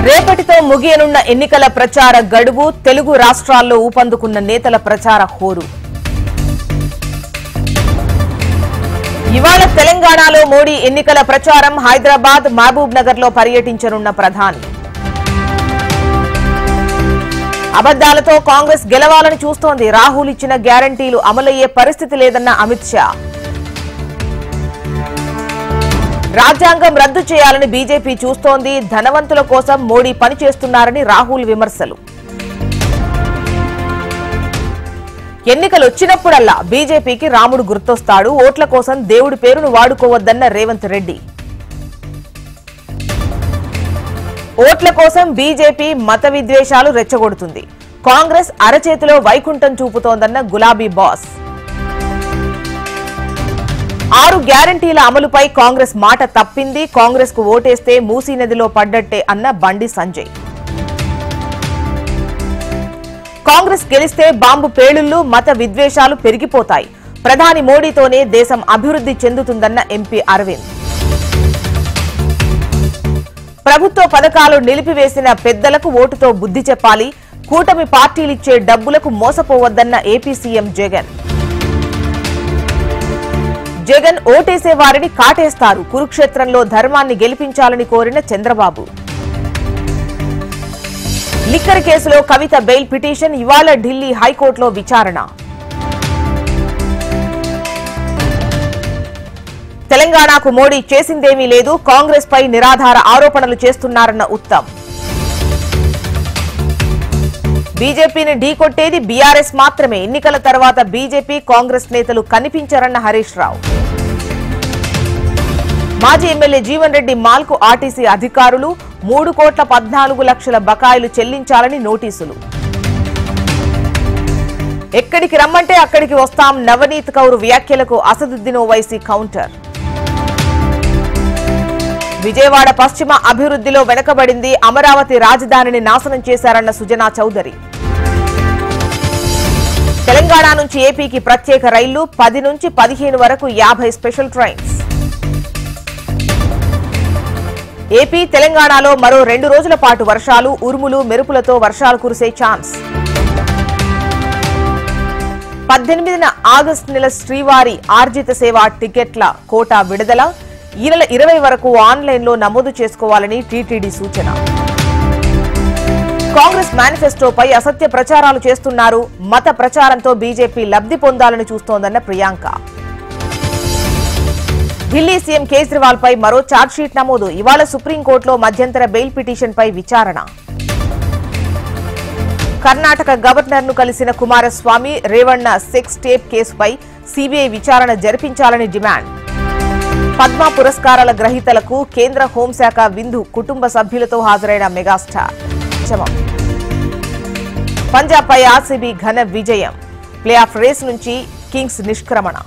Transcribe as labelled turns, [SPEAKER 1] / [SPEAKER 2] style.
[SPEAKER 1] రేపటితో ముగియనున్న ఎన్నికల ప్రచార గడువు తెలుగు రాష్ట్రాల్లో ఊపందుకున్న నేతల ప్రచార హోరు. ఇవాళ తెలంగాణలో మోడీ ఎన్నికల ప్రచారం. హైదరాబాద్, మహబూబ్ నగర్ లో పర్యటించనున్న ప్రధాని. అబద్దాలతో కాంగ్రెస్ గెలవాలని చూస్తోంది. రాహుల్ ఇచ్చిన గ్యారంటీలు అమలయ్యే పరిస్థితి లేదన్న అమిత్ షా. రాజ్యాంగం రద్దు చేయాలని బీజేపీ చూస్తోంది. ధనవంతుల కోసం మోడీ పనిచేస్తున్నారని రాహుల్ విమర్శలు. ఎన్నికలు వచ్చినప్పుడల్లా బీజేపీకి రాముడు గుర్తొస్తాడు. ఓట్ల కోసం దేవుడి పేరును వాడుకోవద్దన్న రేవంత్ రెడ్డి. ఓట్ల కోసం బీజేపీ మత విద్వేషాలు రెచ్చగొడుతుంది. కాంగ్రెస్ అరచేతిలో వైకుంఠం చూపుతోందన్న గులాబీ బాస్. 6 గ్యారంటీల అమలుపై కాంగ్రెస్ మాట తప్పింది. కాంగ్రెస్ కు ఓటేస్తే మూసీ నదిలో పడ్డట్టే అన్న బండి సంజయ్. కాంగ్రెస్ గెలిస్తే బాంబు పేలుళ్లు, మత విద్వేషాలు పెరిగిపోతాయి. ప్రధాని మోడీతోనే దేశం అభివృద్ధి చెందుతుందన్న ఎంపీ అరవింద్. ప్రభుత్వ పథకాలు నిలిపివేసిన పెద్దలకు ఓటుతో బుద్ధి చెప్పాలి. కూటమి పార్టీలిచ్చే డబ్బులకు మోసపోవద్దన్న ఏపీ సీఎం జగన్. జగన్ ఓటేసే వారిని కాటేస్తారు. కురుక్షేత్రంలో ధర్మాన్ని గెలిపించాలని కోరిన చంద్రబాబు. లిక్కర్ కేసులో కవిత బెయిల్ పిటిషన్ ఇవాళ ఢిల్లీ హైకోర్టులో విచారణ. తెలంగాణకు మోడీ చేసిందేమీ లేదు. కాంగ్రెస్ పై నిరాధార ఆరోపణలు చేస్తున్నారన్న ఉత్తమ్. బీజేపీని ఢీకొట్టేది బీఆర్ఎస్ మాత్రమే. ఎన్నికల తర్వాత బీజేపీ, కాంగ్రెస్ నేతలు కనిపించారన్న హరీష్ రావు. మాజీ ఎమ్మెల్యే జీవన్ రెడ్డి మాల్కు ఆర్టీసీ అధికారులు 3,14,00,000 బకాయిలు చెల్లించాలని నోటీసులు. ఎక్కడికి రమ్మంటే అక్కడికి వస్తాం. నవనీత్ కౌర్ వ్యాఖ్యలకు అసదుద్దీన్ ఓవైసీ కౌంటర్. విజయవాడ పశ్చిమ అభివృద్ధిలో వెనకబడింది. అమరావతి రాజధానిని నాశనం చేశారన్న సుజనా చౌదరి. తెలంగాణ నుంచి ఏపీకి ప్రత్యేక రైళ్లు 10 నుంచి 15 వరకు 50 స్పెషల్ ట్రైన్స్. ఏపీ, తెలంగాణలో మరో 2 రోజుల పాటు వర్షాలు. ఉరుములు, మెరుపులతో వర్షాలు కురిసే ఛాన్స్. 18న ఆగస్టు నెల శ్రీవారి ఆర్జిత సేవ టికెట్ల కోటా విడుదల. ఈ నెల 20 వరకు ఆన్లైన్లో నమోదు చేసుకోవాలని టీటీడీ సూచన. కాంగ్రెస్ మేనిఫెస్టోపై అసత్య ప్రచారాలు చేస్తున్నారు. మత ప్రచారంతో బీజేపీ లబ్ధి పొందాలని చూస్తోందన్న ప్రియాంక. ఢిల్లీ సీఎం కేజ్రీవాల్ పై మరో ఛార్జ్షీట్ నమోదు. ఇవాళ సుప్రీంకోర్టులో మధ్యంతర బెయిల్ పిటిషన్ పై విచారణ. కర్ణాటక గవర్నర్ ను కలిసిన కుమారస్వామి. రేవణ్ణ సెక్స్ టేప్ కేసుపై సీబీఐ విచారణ జరిపించాలని డిమాండ్. పద్మ పురస్కారాల గ్రహీతలకు కేంద్ర హోంశాఖ విందు. కుటుంబ సభ్యులతో హాజరైన మెగాస్టార్. పంజాబ్ పై ఆర్సీబీ ఘన విజయం. ప్లే ఆఫ్ రేస్ నుంచి కింగ్స్ నిష్క్రమణ.